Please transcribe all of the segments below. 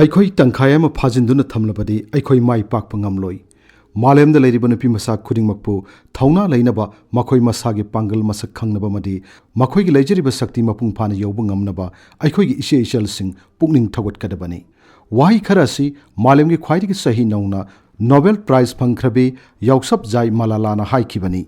ꯑꯩꯈꯣꯏ ꯇꯪꯈꯥꯏ ꯑꯃ ꯐꯥꯖꯤꯟꯗꯨꯅ ꯊꯝꯂꯕꯗꯤ ꯑꯩꯈꯣꯏ ꯃꯥꯏ ꯄꯥꯛꯄ ꯉꯝꯂꯣꯏ꯫ ꯃꯥꯂꯦꯝꯗ ꯂꯩꯔꯤꯕ ꯅꯨꯄꯤ ꯃꯆꯥ ꯈꯨꯗꯤꯡꯃꯛꯄꯨ ꯊꯧꯅꯥ ꯂꯩꯅꯕ ꯃꯈꯣꯏ ꯃꯁꯥꯒꯤ ꯄꯥꯡꯒꯜ ꯃꯁꯛ ꯈꯪꯅꯕ ꯑꯃꯗꯤ ꯃꯈꯣꯏꯒꯤ ꯂꯩꯖꯔꯤꯕ ꯁꯛꯇꯤ ꯃꯄꯨꯡ ꯐꯥꯅ ꯌꯧꯕ ꯉꯝꯅꯕ ꯑꯩꯈꯣꯏꯒꯤ ꯏꯆꯦ ꯏꯆꯜꯁꯤꯡ ꯄꯨꯛꯅꯤꯡ ꯊꯧꯒꯠꯀꯗꯕꯅꯤ꯫ ꯋꯥꯍꯩ ꯈꯔ ꯑꯁꯤ ꯃꯥꯂꯦꯝꯒꯤ ꯈ꯭ꯋꯥꯏꯗꯒꯤ ꯆꯍꯤ ꯅꯧꯅ ꯅꯣꯕꯦꯜ ꯄ꯭ꯔꯥꯏꯖ ꯐꯪꯈ꯭ꯔꯕꯤ ꯌꯥꯎꯁꯞꯖꯥꯏ ꯃꯥꯂꯥꯂꯥꯅ ꯍꯥꯏꯈꯤꯕꯅꯤ꯫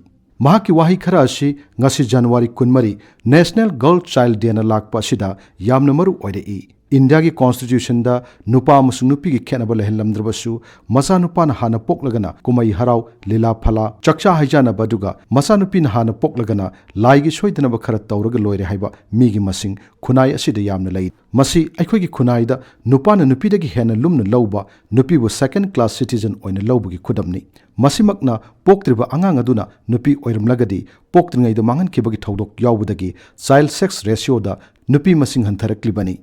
ꯃꯍꯥꯛꯀꯤ ꯋꯥꯍꯩ ꯈꯔ ꯑꯁꯤ ꯉꯁꯤ ꯖꯅꯋꯥꯔꯤ 13 ꯅꯦꯁꯅꯦꯜ ꯒꯔꯜ ꯆꯥꯏꯜꯗ ꯗꯦꯅ ꯂꯥꯛꯄ ꯑꯁꯤꯗ ꯌꯥꯝꯅ ꯃꯔꯨ ꯑꯣꯏꯔꯛꯏ꯫ ꯏꯟꯗꯤꯌꯥꯒꯤ ꯀꯣꯟꯁꯇꯤꯇ꯭ꯌꯨꯁꯟꯗ ꯅꯨꯄꯥ ꯑꯃꯁꯨꯡ ꯅꯨꯄꯤꯒꯤ ꯈꯦꯠꯅꯕ ꯂꯩꯍꯜꯂꯝꯗ꯭ꯔꯕꯁꯨ ꯃꯆꯥꯅꯨꯄꯥꯅ ꯍꯥꯟꯅ ꯄꯣꯛꯂꯒꯅ ꯀꯨꯝꯍꯩ ꯍꯔꯥꯎ ꯂꯤꯂꯥ ꯐꯂꯥ ꯆꯥꯛꯆꯥ ꯍꯩꯖꯥꯅꯕ ꯑꯗꯨꯒ ꯃꯆꯥꯅꯨꯄꯤꯅ ꯍꯥꯟꯅ ꯄꯣꯛꯂꯒꯅ ꯂꯥꯏꯒꯤ ꯁꯣꯏꯗꯅꯕ ꯈꯔ ꯇꯧꯔꯒ ꯂꯣꯏꯔꯦ ꯍꯥꯏꯕ ꯃꯤꯒꯤ ꯃꯁꯤꯡ ꯈꯨꯟꯅꯥꯏ ꯑꯁꯤꯗ ꯌꯥꯝꯅ ꯂꯩ꯫ ꯃꯁꯤ ꯑꯩꯈꯣꯏꯒꯤ ꯈꯨꯟꯅꯥꯏꯗ ꯅꯨꯄꯥꯅ ꯅꯨꯄꯤꯗꯒꯤ ꯍꯦꯟꯅ ꯂꯨꯝꯅ ꯂꯧꯕ, ꯅꯨꯄꯤꯕꯨ ꯁꯦꯀꯦꯟꯗ ꯀ꯭ꯂꯥꯁ ꯁꯤꯇꯤꯖꯟ ꯑꯣꯏꯅ ꯂꯧꯕꯒꯤ ꯈꯨꯗꯝꯅꯤ꯫ ꯃꯁꯤꯃꯛꯅ ꯄꯣꯛꯇ꯭ꯔꯤꯕ ꯑꯉꯥꯡ ꯑꯗꯨꯅ ꯅꯨꯄꯤ ꯑꯣꯏꯔꯝꯂꯒꯗꯤ ꯄꯣꯛꯇ꯭ꯔꯤꯉꯩꯗ ꯃꯥꯡꯍꯟꯈꯤꯕꯒꯤ ꯊꯧꯗꯣꯛ ꯌꯥꯎꯕꯗꯒꯤ ꯆꯥꯏꯜꯗ ꯁꯦꯛꯁ ꯔꯦꯁꯤꯑꯣꯗ ꯅꯨꯄꯤ ꯃꯁꯤꯡ ꯍꯟꯊꯔꯛꯂꯤꯕꯅꯤ꯫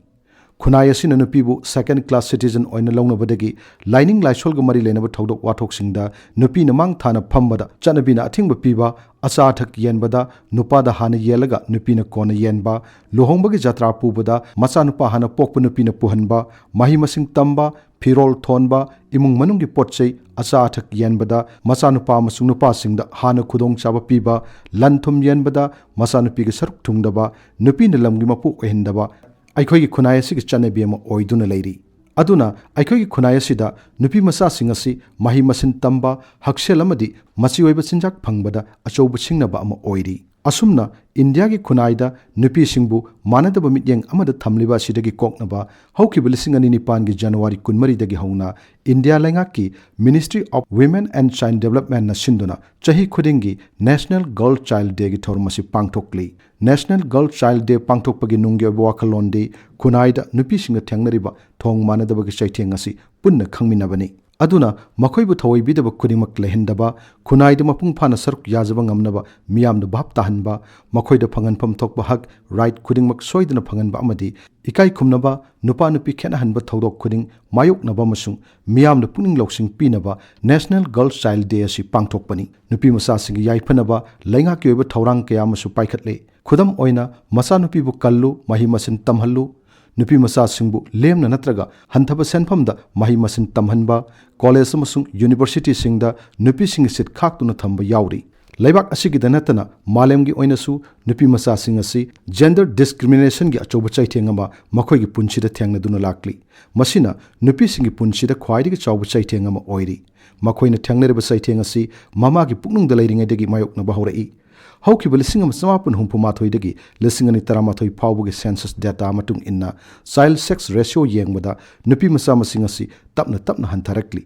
ꯈꯨꯟꯅꯥꯏ ꯑꯁꯤꯅ ꯅꯨꯄꯤꯕꯨ ꯁꯦꯀꯦꯟꯗ ꯀ꯭ꯂꯥꯁ ꯁꯤꯇꯤꯖꯟ ꯑꯣꯏꯅ ꯂꯧꯅꯕꯗꯒꯤ ꯂꯥꯏꯅꯤꯡ ꯂꯥꯏꯁꯣꯜꯒ ꯃꯔꯤ ꯂꯩꯅꯕ ꯊꯧꯗꯣꯛ ꯋꯥꯊꯣꯛꯁꯤꯡꯗ ꯅꯨꯄꯤꯅ ꯃꯥꯡ ꯊꯥꯅ ꯐꯝꯕꯗ ꯆꯠꯅꯕꯤꯅ ꯑꯊꯤꯡꯕ ꯄꯤꯕ, ꯑꯆꯥ ꯑꯊꯛ ꯌꯦꯟꯕꯗ ꯅꯨꯄꯥꯗ ꯍꯥꯟꯅ ꯌꯦꯜꯂꯒ ꯅꯨꯄꯤꯅ ꯀꯣꯟꯅ ꯌꯦꯟꯕ, ꯂꯨꯍꯣꯡꯕꯒꯤ ꯖꯇ꯭ꯔꯥ ꯄꯨꯕꯗ ꯃꯆꯥꯅꯨꯄꯥ ꯍꯥꯟꯅ ꯄꯣꯛꯄ ꯅꯨꯄꯤꯅ ꯄꯨꯍꯟꯕ, ꯃꯍꯩ ꯃꯁꯤꯡ ꯇꯝꯕ, ꯐꯤꯔꯣꯜ ꯊꯣꯟꯕ, ꯏꯃꯨꯡ ꯃꯅꯨꯡꯒꯤ ꯄꯣꯠꯆꯩ ꯑꯆꯥ ꯑꯊꯛ ꯌꯦꯟꯕꯗ ꯃꯆꯥꯅꯨꯄꯥ ꯑꯃꯁꯨꯡ ꯅꯨꯄꯥꯁꯤꯡꯗ ꯍꯥꯟꯅ ꯈꯨꯗꯣꯡꯆꯥꯕ ꯄꯤꯕ, ꯂꯟ ꯊꯨꯝ ꯌꯦꯟꯕꯗ ꯃꯆꯥꯅꯨꯄꯤꯒꯤ ꯁꯔꯨꯛ ꯊꯨꯡꯗꯕ, ꯅꯨꯄꯤꯅ ꯂꯝꯒꯤ ꯃꯄꯨ ꯑꯣꯏꯍꯟꯗꯕ ꯑꯩꯈꯣꯏꯒꯤ ꯈꯨꯟꯅꯥꯏ ꯑꯁꯤꯒꯤ ꯆꯠꯅꯕꯤ ꯑꯃ ꯑꯣꯏꯗꯨꯅ ꯂꯩꯔꯤ꯫ ꯑꯗꯨꯅ ꯑꯩꯈꯣꯏꯒꯤ ꯈꯨꯟꯅꯥꯏ ꯑꯁꯤꯗ ꯅꯨꯄꯤ ꯃꯆꯥꯁꯤꯡ ꯑꯁꯤ ꯃꯍꯩ ꯃꯁꯤꯡ ꯇꯝꯕ, ꯍꯛꯁꯦꯜ ꯑꯃꯗꯤ ꯃꯆꯤ ꯑꯣꯏꯕ ꯆꯤꯟꯖꯥꯛ ꯐꯪꯕꯗ ꯑꯆꯧꯕ ꯁꯤꯡꯅꯕ ꯑꯃ ꯑꯣꯏꯔꯤ꯫ ꯑꯁꯨꯝꯅ ꯏꯟꯗꯤꯌꯥꯒꯤ ꯈꯨꯟꯅꯥꯏꯗ ꯅꯨꯄꯤꯁꯤꯡꯕꯨ ꯃꯥꯟꯅꯗꯕ ꯃꯤꯠꯌꯦꯡ ꯑꯃꯗ ꯊꯝꯂꯤꯕ ꯑꯁꯤꯗꯒꯤ ꯀꯣꯛꯅꯕ ꯍꯧꯈꯤꯕ 2009ꯒꯤ ꯖꯅꯋꯥꯔꯤ 13ꯗꯒꯤ ꯍꯧꯅ ꯏꯟꯗꯤꯌꯥ ꯂꯩꯉꯥꯛꯀꯤ ꯃꯤꯅꯤꯁꯇ꯭ꯔꯤ ꯑꯣꯐ ꯋꯤꯃꯦꯟ ꯑꯦꯟड ꯆꯥꯏꯜꯗ ꯗꯦꯚꯂꯞꯃꯦꯟꯠꯅ ꯁꯤꯟꯗꯨꯅ ꯆꯍꯤ ꯈꯨꯗꯤꯡꯒꯤ ꯅꯦꯁꯅꯦꯜ ꯒꯔꯜ ꯆꯥꯏꯜꯗ ꯗꯦꯒꯤ ꯊꯧꯔꯝ ꯑꯁꯤ ꯄꯥꯡꯊꯣꯛꯂꯤ꯫ ꯅꯦꯁꯅꯦꯜ ꯒꯔꯜ ꯆꯥꯏꯜꯗ ꯗꯦ ꯄꯥꯡꯊꯣꯛꯄꯒꯤ ꯅꯨꯡꯒꯤ ꯑꯣꯏꯕ ꯋꯥꯈꯜꯂꯣꯟꯗꯤ ꯈꯨꯟꯅꯥꯏꯗ ꯅꯨꯄꯤꯁꯤꯡꯅ ꯊꯦꯡꯅꯔꯤꯕ ꯊꯣꯡ ꯃꯥꯟꯅꯗꯕꯒꯤ ꯆꯩꯊꯦꯡ ꯑꯁꯤ ꯄꯨꯟꯅ ꯈꯪꯃꯤꯟꯅꯕꯅꯤ꯫ ꯑꯗꯨꯅ ꯃꯈꯣꯏꯕꯨ ꯊꯑꯣꯏꯕꯤꯗꯕ ꯈꯨꯗꯤꯡꯃꯛ ꯂꯩꯍꯟꯗꯕ, ꯈꯨꯟꯅꯥꯏꯗ ꯃꯄꯨꯡ ꯐꯥꯅ ꯁꯔꯨꯛ ꯌꯥꯖꯕ ꯉꯝꯅꯕ ꯃꯤꯌꯥꯝꯅ ꯚꯥꯞ ꯇꯥꯍꯟꯕ, ꯃꯈꯣꯏꯗ ꯐꯪꯍꯟꯐꯝ ꯊꯣꯛꯄ ꯍꯛ, ꯔꯥꯏꯠ ꯈꯨꯗꯤꯡꯃꯛ ꯁꯣꯏꯗꯅ ꯐꯪꯍꯟꯕ ꯑꯃꯗꯤ ꯏꯀꯥꯏ ꯈꯨꯝꯅꯕ, ꯅꯨꯄꯥ ꯅꯨꯄꯤ ꯈꯦꯠꯅꯍꯟꯕ ꯊꯧꯗꯣꯛ ꯈꯨꯗꯤꯡ ꯃꯥꯌꯣꯛꯅꯕ ꯑꯃꯁꯨꯡ ꯃꯤꯌꯥꯝꯅ ꯄꯨꯛꯅꯤꯡ ꯂꯧꯁꯤꯡ ꯄꯤꯅꯕ ꯅꯦꯁꯅꯦꯜ ꯒꯔꯜ ꯆꯥꯏꯜꯗ ꯗꯦ ꯑꯁꯤ ꯄꯥꯡꯊꯣꯛꯄꯅꯤ꯫ ꯅꯨꯄꯤ ꯃꯆꯥꯁꯤꯡꯒꯤ ꯌꯥꯏꯐꯅꯕ ꯂꯩꯉꯥꯛꯀꯤ ꯑꯣꯏꯕ ꯊꯧꯔꯥꯡ ꯀꯌꯥ ꯑꯃꯁꯨ ꯄꯥꯏꯈꯠꯂꯤ꯫ ꯈꯨꯗꯝ ꯑꯣꯏꯅ ꯃꯆꯥꯅꯨꯄꯤꯕꯨ ꯀꯜꯂꯨ, ꯃꯍꯩ ꯃꯁꯤꯡ ꯇꯝꯍꯜꯂꯨ, ꯅꯨꯄꯤ ꯃꯆꯥꯁꯤꯡꯕꯨ ꯂꯦꯝꯅ ꯅꯠꯇ꯭ꯔꯒ ꯍꯟꯊꯕ ꯁꯦꯟꯐꯝꯗ ꯃꯍꯩ ꯃꯁꯤꯡ ꯇꯝꯍꯟꯕ, ꯀꯣꯂꯦꯖ ꯑꯃꯁꯨꯡ ꯌꯨꯅꯤꯚꯔꯁꯤꯇꯤꯁꯤꯡꯗ ꯅꯨꯄꯤꯁꯤꯡꯒꯤ ꯁꯤꯠ ꯈꯥꯛꯇꯨꯅ ꯊꯝꯕ ꯌꯥꯎꯔꯤ꯫ ꯂꯩꯕꯥꯛ ꯑꯁꯤꯒꯤꯗ ꯅꯠꯇꯅ ꯃꯥꯂꯦꯝꯒꯤ ꯑꯣꯏꯅꯁꯨ ꯅꯨꯄꯤ ꯃꯆꯥꯁꯤꯡ ꯑꯁꯤ ꯖꯦꯟꯗꯔ ꯗꯤꯁꯀ꯭ꯔꯤꯃꯤꯅꯦꯁꯟꯒꯤ ꯑꯆꯧꯕ ꯆꯩꯊꯦꯡ ꯑꯃ ꯃꯈꯣꯏꯒꯤ ꯄꯨꯟꯁꯤꯗ ꯊꯦꯡꯅꯗꯨꯅ ꯂꯥꯛꯂꯤ꯫ ꯃꯁꯤꯅ ꯅꯨꯄꯤꯁꯤꯡꯒꯤ ꯄꯨꯟꯁꯤꯗ ꯈ꯭ꯋꯥꯏꯗꯒꯤ ꯆꯥꯎꯕ ꯆꯩꯊꯦꯡ ꯑꯃ ꯑꯣꯏꯔꯤ꯫ ꯃꯈꯣꯏꯅ ꯊꯦꯡꯅꯔꯤꯕ ꯆꯩꯊꯦꯡ ꯑꯁꯤ ꯃꯃꯥꯒꯤ ꯄꯨꯛꯅꯨꯡꯗ ꯂꯩꯔꯤꯉꯩꯗꯒꯤ ꯃꯥꯌꯣꯛꯅꯕ ꯍꯧꯔꯛꯏ꯫ ꯍꯧꯈꯤꯕ 1992ꯗꯒꯤ 2013 ꯐꯥꯎꯕꯒꯤ ꯁꯦꯟꯁꯁ ꯗꯦꯇꯥ ꯃꯇꯨꯡ ꯏꯟꯅ ꯆꯥꯏꯜꯗ ꯁꯦꯛꯁ ꯔꯦꯁꯤꯑꯣ ꯌꯦꯡꯕꯗ ꯅꯨꯄꯤ ꯃꯆꯥ ꯃꯁꯤꯡ ꯑꯁꯤ ꯇꯞꯅ ꯇꯞꯅ ꯍꯟꯊꯔꯛꯂꯤ꯫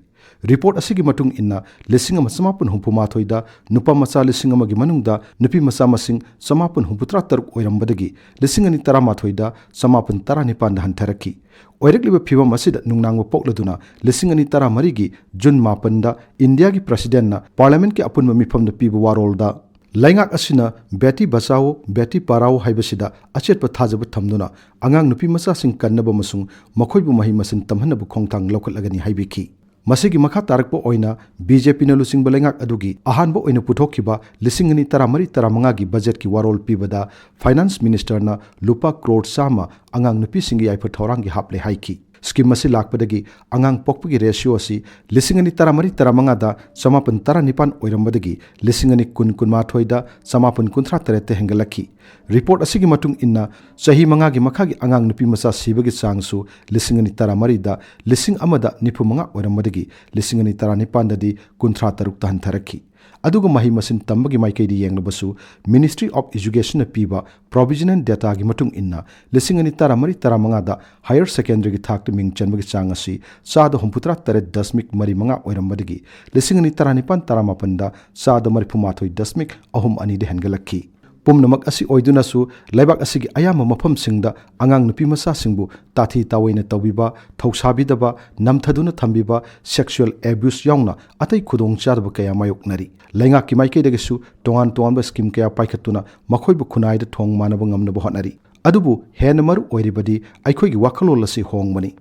ꯔꯤꯄꯣꯔꯠ ꯑꯁꯤꯒꯤ ꯃꯇꯨꯡ ꯏꯟꯅ 1992ꯗ ꯅꯨꯄꯥ ꯃꯆꯥ 1,000ꯒꯤ ꯃꯅꯨꯡꯗ ꯅꯨꯄꯤ ꯃꯆꯥ ꯃꯁꯤꯡ 963 ꯑꯣꯏꯔꯝꯕꯗꯒꯤ 2011ꯗ 919ꯗ ꯍꯟꯊꯔꯛꯈꯤ꯫ ꯑꯣꯏꯔꯛꯂꯤꯕ ꯐꯤꯚꯝ ꯑꯁꯤꯗ ꯅꯨꯡꯅꯥꯡꯕ ꯄꯣꯛꯂꯗꯨꯅ 2013ꯒꯤ ꯖꯨꯟ 9ꯗ ꯏꯟꯗꯤꯌꯥꯒꯤ ꯄ꯭ꯔꯁꯤꯗꯦꯟꯠꯅ ꯄꯥꯔꯂꯤꯌꯥꯃꯦꯟꯠꯀꯤ ꯑꯄꯨꯟꯕ ꯃꯤꯐꯝꯗ ꯄꯤꯕ ꯋꯥꯔꯣꯜꯗ ꯂꯩꯉꯥꯛ ꯑꯁꯤꯅ ꯕꯦꯇꯤ ꯕꯆꯥꯎ, ꯕꯦꯇꯤ ꯄꯥꯔꯥꯎ ꯍꯥꯏꯕꯁꯤꯗ ꯑꯆꯦꯠꯄ ꯊꯥꯖꯕ ꯊꯝꯗꯨꯅ ꯑꯉꯥꯡ ꯅꯨꯄꯤ ꯃꯆꯥꯁꯤꯡ ꯀꯟꯅꯕ ꯑꯃꯁꯨꯡ ꯃꯈꯣꯏꯕꯨ ꯃꯍꯩ ꯃꯁꯤꯡ ꯇꯝꯍꯟꯅꯕ ꯈꯣꯡꯊꯥꯡ ꯂꯧꯈꯠꯂꯒꯅꯤ ꯍꯥꯏꯕꯤꯈꯤ꯫ ꯃꯁꯤꯒꯤ ꯃꯈꯥ ꯇꯥꯔꯛꯄ ꯑꯣꯏꯅ ꯕꯤꯖꯦꯄꯤꯅ ꯂꯨꯆꯤꯡꯕ ꯂꯩꯉꯥꯛ ꯑꯗꯨꯒꯤ ꯑꯍꯥꯟꯕ ꯑꯣꯏꯅ ꯄꯨꯊꯣꯛꯈꯤꯕ 2014-15ꯒꯤ ꯕꯖꯦꯠꯀꯤ ꯋꯥꯔꯣꯜ ꯄꯤꯕꯗ ꯐꯥꯏꯅꯥꯟꯁ ꯃꯤꯅꯤꯁꯇꯔꯅ ꯂꯨꯄꯥ ꯀ꯭ꯔꯣꯔ 100 ꯑꯉꯥꯡ ꯅꯨꯄꯤꯁꯤꯡꯒꯤ ꯌꯥꯏꯐ ꯊꯧꯔꯥꯡꯒꯤ ꯍꯥꯞꯂꯦ ꯍꯥꯏꯈꯤ꯫ ꯁ꯭ꯀꯤꯝ ꯑꯁꯤ ꯂꯥꯛꯄꯗꯒꯤ ꯑꯉꯥꯡ ꯄꯣꯛꯄꯒꯤ ꯔꯦꯁꯤꯑꯣ ꯑꯁꯤ 2014-15ꯗ 919 ꯑꯣꯏꯔꯝꯕꯗꯒꯤ 2010-18ꯗ 938ꯇ ꯍꯦꯟꯒꯠꯂꯛꯈꯤ꯫ ꯔꯤꯄꯣꯔꯠ ꯑꯁꯤꯒꯤ ꯃꯇꯨꯡ ꯏꯟꯅ ꯆꯍꯤ 5ꯒꯤ ꯃꯈꯥꯒꯤ ꯑꯉꯥꯡ ꯅꯨꯄꯤ ꯃꯆꯥ ꯁꯤꯕꯒꯤ ꯆꯥꯡꯁꯨ 2013ꯗ 1,095 ꯑꯣꯏꯔꯝꯕꯗꯒꯤ 2019ꯗꯗꯤ 53ꯇ ꯍꯟꯊꯔꯛꯈꯤ꯫ ꯑꯗꯨꯒ ꯃꯍꯩ ꯃꯁꯤꯡ ꯇꯝꯕꯒꯤ ꯃꯥꯏꯀꯩꯗ ꯌꯦꯡꯂꯕꯁꯨ ꯃꯤꯅꯤꯁꯇ꯭ꯔꯤ ꯑꯣꯐ ꯏꯖꯨꯀꯦꯁꯟꯅ ꯄꯤꯕ ꯄ꯭ꯔꯣꯕꯤꯖꯅꯦꯜ ꯗꯦꯇꯥꯒꯤ ꯃꯇꯨꯡ ꯏꯟꯅ 2014-15ꯗ ꯍꯥꯌꯔ ꯁꯦꯀꯦꯟꯗꯔꯤꯒꯤ ꯊꯥꯛꯇ ꯃꯤꯡ ꯆꯟꯕꯒꯤ ꯆꯥꯡ ꯑꯁꯤ 68.35% ꯑꯣꯏꯔꯝꯕꯗꯒꯤ 2017-18ꯗ 38.32% ꯍꯦꯟꯒꯠꯂꯛꯈꯤ꯫ ꯄꯨꯝꯅꯃꯛ ꯑꯁꯤ ꯑꯣꯏꯗꯨꯅꯁꯨ ꯂꯩꯕꯥꯛ ꯑꯁꯤꯒꯤ ꯑꯌꯥꯝꯕ ꯃꯐꯝꯁꯤꯡꯗ ꯑꯉꯥꯡ ꯅꯨꯄꯤ ꯃꯆꯥꯁꯤꯡꯕꯨ ꯇꯥꯊꯤ ꯇꯥꯑꯣꯏꯅ ꯇꯧꯕꯤꯕ, ꯊꯧꯁꯥꯕꯤꯗꯕ, ꯅꯝꯊꯗꯨꯅ ꯊꯝꯕꯤꯕ, ꯁꯦꯛꯁꯨꯑꯦꯜ ꯑꯦꯕ꯭ꯌꯨꯁ ꯌꯥꯎꯅ ꯑꯇꯩ ꯈꯨꯗꯣꯡꯆꯥꯗꯕ ꯀꯌꯥ ꯃꯥꯌꯣꯛꯅꯔꯤ꯫ ꯂꯩꯉꯥꯛꯀꯤ ꯃꯥꯏꯀꯩꯗꯒꯤꯁꯨ ꯇꯣꯉꯥꯟ ꯇꯣꯉꯥꯟꯕ ꯁ꯭ꯀꯤꯝ ꯀꯌꯥ ꯄꯥꯏꯈꯠꯇꯨꯅ ꯃꯈꯣꯏꯕꯨ ꯈꯨꯟꯅꯥꯏꯗ ꯊꯣꯡ ꯃꯥꯟꯅꯕ ꯉꯝꯅꯕ ꯍꯣꯠꯅꯔꯤ꯫ ꯑꯗꯨꯕꯨ ꯍꯦꯟꯅ ꯃꯔꯨ ꯑꯣꯏꯔꯤꯕꯗꯤ ꯑꯩꯈꯣꯏꯒꯤ ꯋꯥꯈꯜꯂꯣꯟ ꯑꯁꯤ ꯍꯣꯡꯕꯅꯤ꯫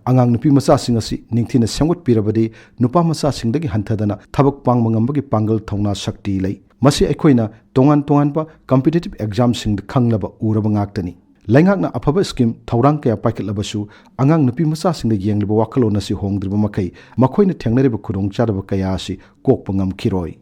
ꯑꯉꯥꯡ ꯅꯨꯄꯤ ꯃꯆꯥꯁꯤꯡ ꯑꯁꯤ ꯅꯤꯡꯊꯤꯅ ꯁꯦꯝꯒꯠꯄꯤꯔꯕꯗꯤ ꯅꯨꯄꯥ ꯃꯆꯥꯁꯤꯡꯗꯒꯤ ꯍꯟꯊꯗꯅ ꯊꯕꯛ ꯄꯥꯡꯕ ꯉꯝꯕꯒꯤ ꯄꯥꯡꯒꯜ ꯊꯧꯅꯥ ꯁꯛꯇꯤ ꯂꯩ꯫ ꯃꯁꯤ ꯑꯩꯈꯣꯏꯅ ꯇꯣꯉꯥꯟ ꯇꯣꯉꯥꯟꯕ ꯀꯝꯄꯤꯇꯤꯇꯤꯚ ꯑꯦꯛꯖꯥꯝꯁꯤꯡꯗ ꯈꯪꯂꯕ ꯎꯔꯕ ꯉꯥꯛꯇꯅꯤ꯫ Laingakna afaba scheme thaurang kaya paikhatlabashu angang nupi macasingda yengliba wakhallon asi hongdriba makai makoina thengnariba khudong chadaba kaya asi kokpa ngamkhiroi.